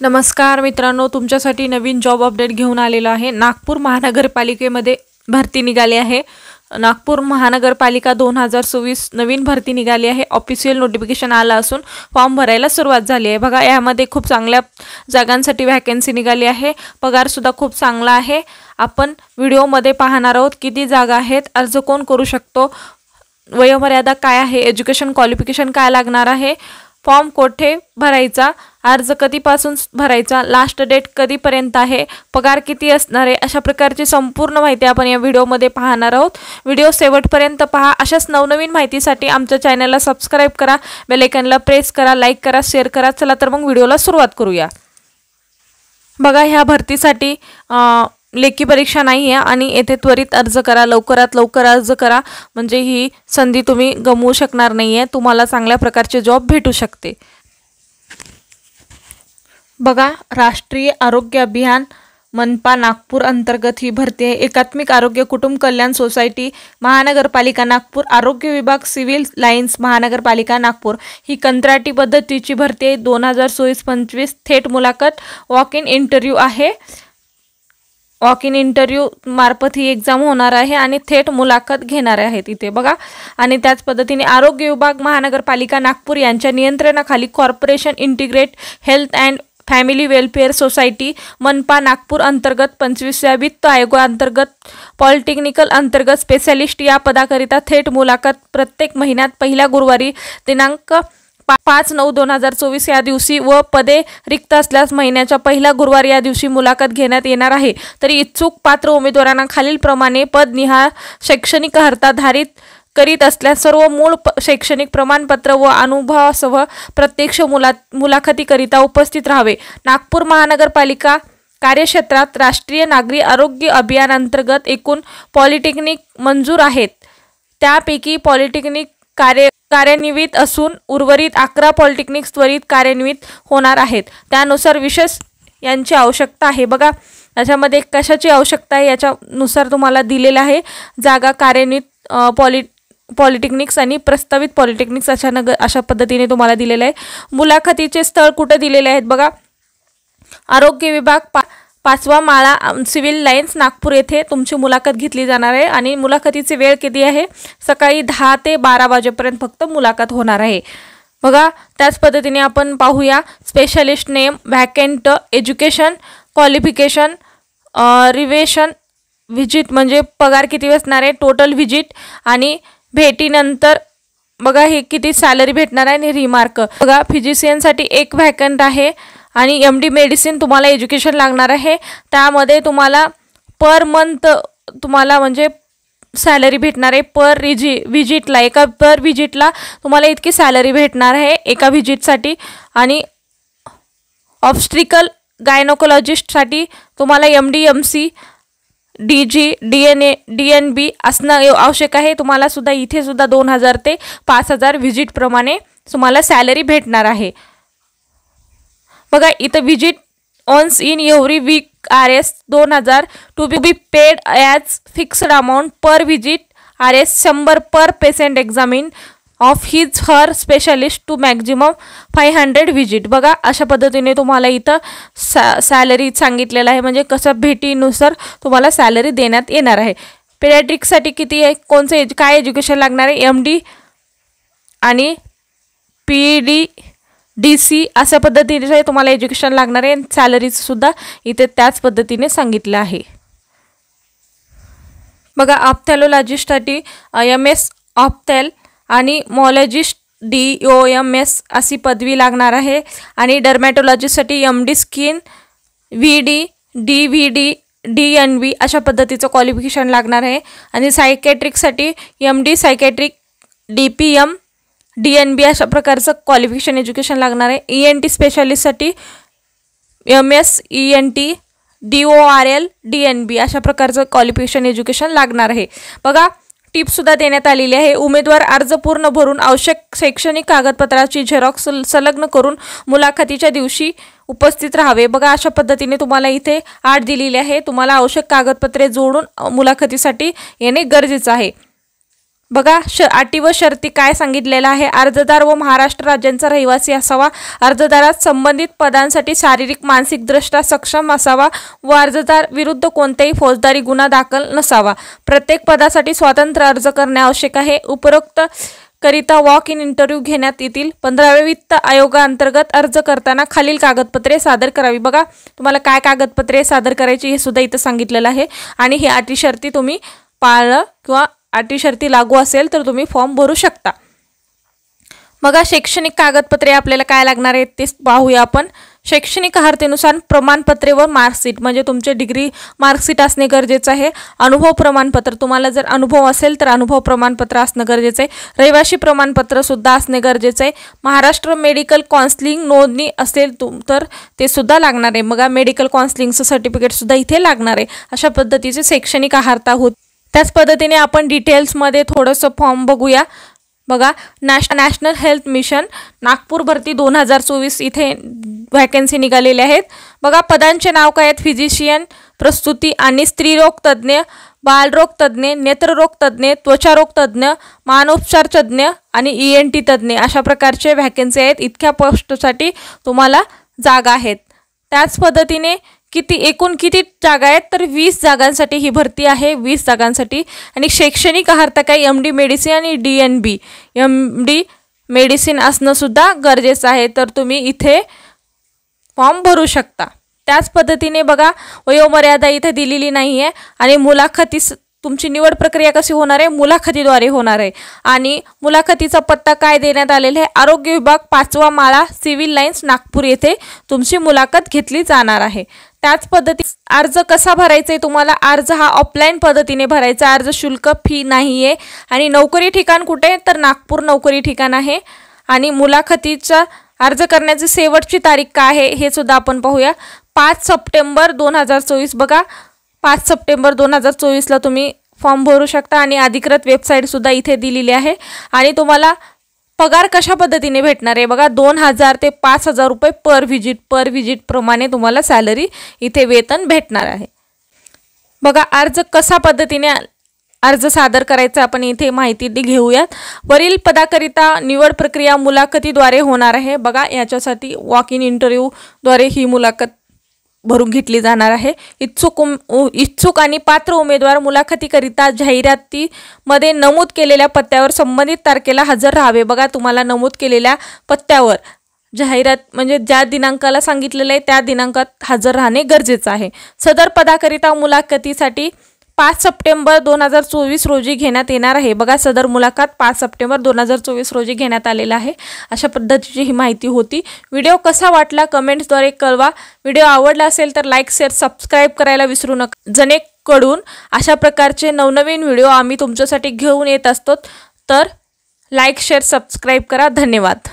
नमस्कार मित्रांनो, तुमच्यासाठी नवीन जॉब अपडेट घेऊन आलेला आहे। नागपूर महानगरपालिकेमध्ये भरती निघाली आहे। नागपूर महानगरपालिका 2024 नवीन भरती निघाली आहे। ऑफिशियल नोटिफिकेशन आला असून फॉर्म भरायला सुरुवात झाली आहे। बघा, यामध्ये खूप चांगल्या जागांसाठी वॅकन्सी निघाली आहे। पगार सुद्धा खूप चांगला आहे। आपण व्हिडिओमध्ये पाहणार आहोत किती जागा आहेत, अर्ज कोण करू शकतो, वयोमर्यादा काय आहे, एज्युकेशन क्वालिफिकेशन काय लागणार आहे, फॉर्म कोठे भरायचा, अर्ज कधीपासून भरायचा, लास्ट डेट कधीपर्यंत आहे, पगार किती असणार आहे, अशा प्रकारची संपूर्ण माहिती आपण या व्हिडिओमध्ये पाहणार आहोत। व्हिडिओ शेवटपर्यंत पहा। अशाच नवनवीन माहितीसाठी आमच्या चॅनलला सबस्क्राइब करा, बेल आयकॉनला प्रेस करा, लाईक करा, शेअर करा। चला तर मग व्हिडिओला सुरुवात करूया। बघा, ह्या भरतीसाठी लेखी परीक्षा नाही आहे आणि येथे त्वरित अर्ज करा, लवकरात लवकर अर्ज करा, म्हणजे ही संधी तुम्ही गमवू शकणार नाही आहे। तुम्हाला चांगल्या प्रकारचे जॉब भेटू शकते। बघा, राष्ट्रीय आरोग्य अभियान मनपा नागपूर अंतर्गत ही भरती आहे। एकात्मिक आरोग्य कुटुंब कल्याण सोसायटी महानगरपालिका नागपूर, आरोग्य विभाग सिव्हिल लाईन्स महानगरपालिका नागपूर ही कंत्राटी पद्धतीची भरती आहे। 2024-25 थेट मुलाखत वॉक इन इंटरव्ह्यू आहे। वॉक इन इंटरव्ह्यू मार्फत ही एक्झाम होणार आहे आणि थेट मुलाखत घेणार आहेत इथे। बघा, आणि त्याच पद्धतीने आरोग्य विभाग महानगरपालिका नागपूर यांच्या नियंत्रणाखाली corporation integrate health and family welfare society मनपा नागपूर अंतर्गत 25व्या वित्त आयोगाअंतर्गत पॉलिटेक्निकल अंतर्गत स्पेशलिस्ट या पदाकरिता थेट मुलाखत प्रत्येक महिन्यात पहिल्या गुरुवारी दिनांक 5/9/2024 या दिवशी व पदे रिक्त असल्यास महिन्याच्या पहिल्या गुरुवारी या दिवशी मुलाखत घेण्यात येणार आहे। तरी इच्छुक पात्र उमेदवारांना खालीलप्रमाणे पदनिहाय शैक्षणिक अर्हता धारित करीत असल्यास सर्व मूळ शैक्षणिक प्रमाणपत्र व अनुभवासह प्रत्यक्ष मुलाखतीकरिता उपस्थित राहावे। नागपूर महानगरपालिका कार्यक्षेत्रात राष्ट्रीय नागरी आरोग्य अभियान अंतर्गत एकूण पॉलिटेक्निक मंजूर आहेत। त्यापैकी पॉलिटेक्निक कार्यान्वित असून उर्वरित 11 पॉलिटेक्निक त्वरित कार्यान्वित होणार आहेत। त्यानुसार विशेष यांची आवश्यकता आहे। बघा, याच्यामध्ये कशाची आवश्यकता आहे याच्यानुसार तुम्हाला दिलेलं आहे। जागा कार्यान्वित पॉलिटेक्निक्स आणि प्रस्तावित पॉलिटेक्निक्स अशा पद्धतीने तुम्हाला दिलेलं आहे। मुलाखतीचे स्थळ कुठे दिलेले आहेत बघा, आरोग्य विभाग 5वा माळा सिव्हिल लाईन्स नागपूर येथे तुमची मुलाखत घेतली जाणार आहे आणि मुलाखतीची वेळ किती आहे, सकाळी 10 ते 12 वाजेपर्यंत फक्त मुलाखत होणार आहे। बघा, त्याच पद्धतीने आपण पाहूया specialist name, vacant, education qualification, रिवेशन व्हिजिट म्हणजे पगार किती असणार आहे, टोटल व्हिजिट आणि भेटीनंतर बघा हे किती सॅलरी भेटणार आहे आणि रिमार्क। बघा, फिजिशियनसाठी एक व्हॅकंट आहे आणि MD मेडिसिन तुम्हाला एज्युकेशन लागणार आहे। त्यामध्ये तुम्हाला पर मंथ तुम्हाला म्हणजे सॅलरी भेटणार आहे पर व्हिजिटला, एका पर व्हिजिटला तुम्हाला इतकी सॅलरी भेटणार आहे एका व्हिजिटसाठी। आणि ऑब्स्ट्रिकल गायनोकोलॉजिस्टसाठी तुम्हाला MD MC DG DNA DNB असणं आवश्यक आहे। तुम्हाला सुद्धा इथे सुद्धा 2000 ते 5000 व्हिजिट प्रमाणे तुम्हाला सॅलरी भेटणार आहे। बघा, इथं visit once in every week RS 2000 to be paid as fixed amount per visit RS 100 per patient examine of his her specialist to maximum 500 visit. बघा, अशा पद्धतीने तुम्हाला इथं सॅलरी सांगितलेलं आहे, म्हणजे कसं भेटीनुसार तुम्हाला सॅलरी देण्यात येणार आहे। पेडियाट्रिक्ससाठी किती आहे, कोणचं काय एज्युकेशन लागणार आहे, MD आणि PDDC अशा पद्धतीने तुम्हाला एज्युकेशन लागणार आहे। सॅलरीज सुद्धा इथे त्याच पद्धतीने सांगितलं आहे। बघा, ऑप्थॅल्मॉलॉजिस्टसाठी MS ऑप्थॅल आणि मॉलॉजिस्ट DOMS अशी पदवी लागणार आहे। आणि डर्मॅटोलॉजीसाठी MD skin VD DVD DNB अशा पद्धतीचं क्वालिफिकेशन लागणार आहे। आणि सायकॅट्रिकसाठी MD सायकॅट्रिक DPM DNB अशा प्रकारचं क्वालिफिकेशन एज्युकेशन लागणार आहे। ENT स्पेशालिस्टसाठी MS ENT DORL DNB अशा प्रकारचं क्वालिफिकेशन एज्युकेशन लागणार आहे। बघा, टिप्ससुद्धा देण्यात आलेली आहे। उमेदवार अर्ज पूर्ण भरून आवश्यक शैक्षणिक कागदपत्राची झेरॉक्स संलग्न करून मुलाखतीच्या दिवशी उपस्थित राहावे। बघा, अशा पद्धतीने तुम्हाला इथे 8 दिलेली आहे। तुम्हाला आवश्यक कागदपत्रे जोडून मुलाखतीसाठी येणे गरजेचं आहे। बघा अटी व शर्ती काय सांगितलेलं आहे। अर्जदार व महाराष्ट्र राज्याचा रहिवासी असावा, अर्जदारास संबंधित पदांसाठी शारीरिक मानसिकदृष्ट्या सक्षम असावा व अर्जदार विरुद्ध कोणताही फौजदारी गुन्हा दाखल नसावा। प्रत्येक पदासाठी स्वतंत्र अर्ज करणे आवश्यक आहे। उपरोक्त करिता वॉक इन इंटरव्ह्यू घेण्यात येतील। 15व्या वित्त आयोगाअंतर्गत अर्ज करताना खालील कागदपत्रे सादर करावी। बघा तुम्हाला काय कागदपत्रे सादर करायची हे सुद्धा इथं सांगितलेलं आहे आणि ही अटी शर्ती तुम्ही पाळलं किंवा अटी शर्ती लागू असेल तर तुम्ही फॉर्म भरू शकता। बघा शैक्षणिक कागदपत्रे आपल्याला काय लागणार आहेत ते पाहूया आपण। शैक्षणिक अर्हतेनुसार प्रमाणपत्रे व मार्कशीट म्हणजे तुमचे डिग्री मार्कशीट असणे गरजेचं आहे। अनुभव प्रमाणपत्र, तुम्हाला जर अनुभव असेल तर अनुभव प्रमाणपत्र असणं गरजेचं आहे। रहिवासी प्रमाणपत्र सुद्धा असणे गरजेचं आहे। महाराष्ट्र मेडिकल काउन्सिलिंग नोंदणी असेल तर ते सुद्धा लागणार आहे। बघा मेडिकल काउन्सिलिंगचं सर्टिफिकेट सुद्धा इथे लागणार आहे। अशा पद्धतीचे शैक्षणिक अर्हता होत। त्याच पद्धतीने आपण डिटेल्समध्ये थोडंसं फॉर्म बघूया। बघा नॅशनल हेल्थ मिशन नागपूर भरती 2024 इथे व्हॅकन्सी निघालेले आहेत। बघा पदांचे नाव काय आहेत, फिजिशियन, प्रसूती आणि स्त्रीरोग तज्ज्ञ, बालरोग तज्ज्ञ, नेत्ररोग तज्ज्ञ, त्वचारोग तज्ज्ञ, मानसोपचार तज्ज्ञ आणि ENT तज्ज्ञ अशा प्रकारचे व्हॅकन्सी आहेत। इतक्या पोस्टसाठी तुम्हाला जागा आहेत। त्याच पद्धतीने एकूण किती जागा आहेत तर 20 जागांसाठी ही भरती आहे, 20 जागांसाठी। आणि शैक्षणिक अर्हता काय MD मेडिसिन आणि DNB MD मेडिसिन असणं सुद्धा गरजेचं आहे, तर तुम्ही इथे फॉर्म भरू शकता। त्याच पद्धतीने बघा वयोमर्यादा इथे दिलेली नाही आहे आणि मुलाखती तुमची निवड प्रक्रिया कशी होणार आहे, मुलाखतीद्वारे होणार आहे। आणि मुलाखतीचा पत्ता काय देण्यात आलेला आहे, आरोग्य विभाग 5वा माळा सिव्हिल लाईन्स नागपूर येथे तुमची मुलाखत घेतली जाणार आहे। त्याच पद्धतीने अर्ज कसा भरायचा आहे तुम्हाला, अर्ज हा ऑफलाईन पद्धतीने भरायचा, अर्ज शुल्क फी नाही आहे। आणि नोकरी ठिकाण कुठे तर नागपूर नोकरी ठिकाण आहे। आणि मुलाखतीचा अर्ज करण्याची शेवटची तारीख काय आहे हे सुद्धा आपण पाहूया, 5 सप्टेंबर 2024। बघा 5 सप्टेंबर 2024ला तुम्ही फॉर्म भरू शकता आणि अधिकृत वेबसाईट सुद्धा इथे दिलेली आहे। आणि तुम्हाला पगार कशा पद्धतीने भेटणार आहे, बघा 2000 ते 5000 रुपये पर व्हिजिट प्रमाणे तुम्हाला सॅलरी इथे वेतन भेटणार आहे। बघा अर्ज कशा पद्धतीने अर्ज सादर करायचा आपण इथे माहिती घेऊयात। वरील पदाकरिता निवड प्रक्रिया मुलाखतीद्वारे होणार आहे। बघा याच्यासाठी वॉक इन इंटरव्ह्यूद्वारे ही मुलाखत भरून घेतली जाणार आहे। इच्छुक आणि पात्र उमेदवार मुलाखतीकरिता जाहिरातीमध्ये नमूद केलेल्या पत्त्यावर संबंधित तारखेला हजर राहावे। बघा तुम्हाला नमूद केलेल्या पत्त्यावर जाहिरात म्हणजे ज्या दिनांकाला सांगितलेलं आहे त्या दिनांकात हजर राहणे गरजेचं आहे। सदर पदाकरिता मुलाखतीसाठी 5 सप्टेंबर 2024 रोजी घेण्यात येणार आहे। बघा सदर मुलाखत 5 सप्टेंबर 2024 रोजी घेण्यात आलेला आहे। अशा पद्धतीची ही माहिती होती। व्हिडिओ कसा वाटला कमेंट्सद्वारे कळवा। व्हिडिओ आवडला असेल तर लाईक शेअर सबस्क्राईब करायला विसरू नका। जणेकडून अशा प्रकारचे नवनवीन व्हिडिओ आम्ही तुमच्यासाठी घेऊन येत असतो, तर लाईक शेअर सबस्क्राईब करा। धन्यवाद।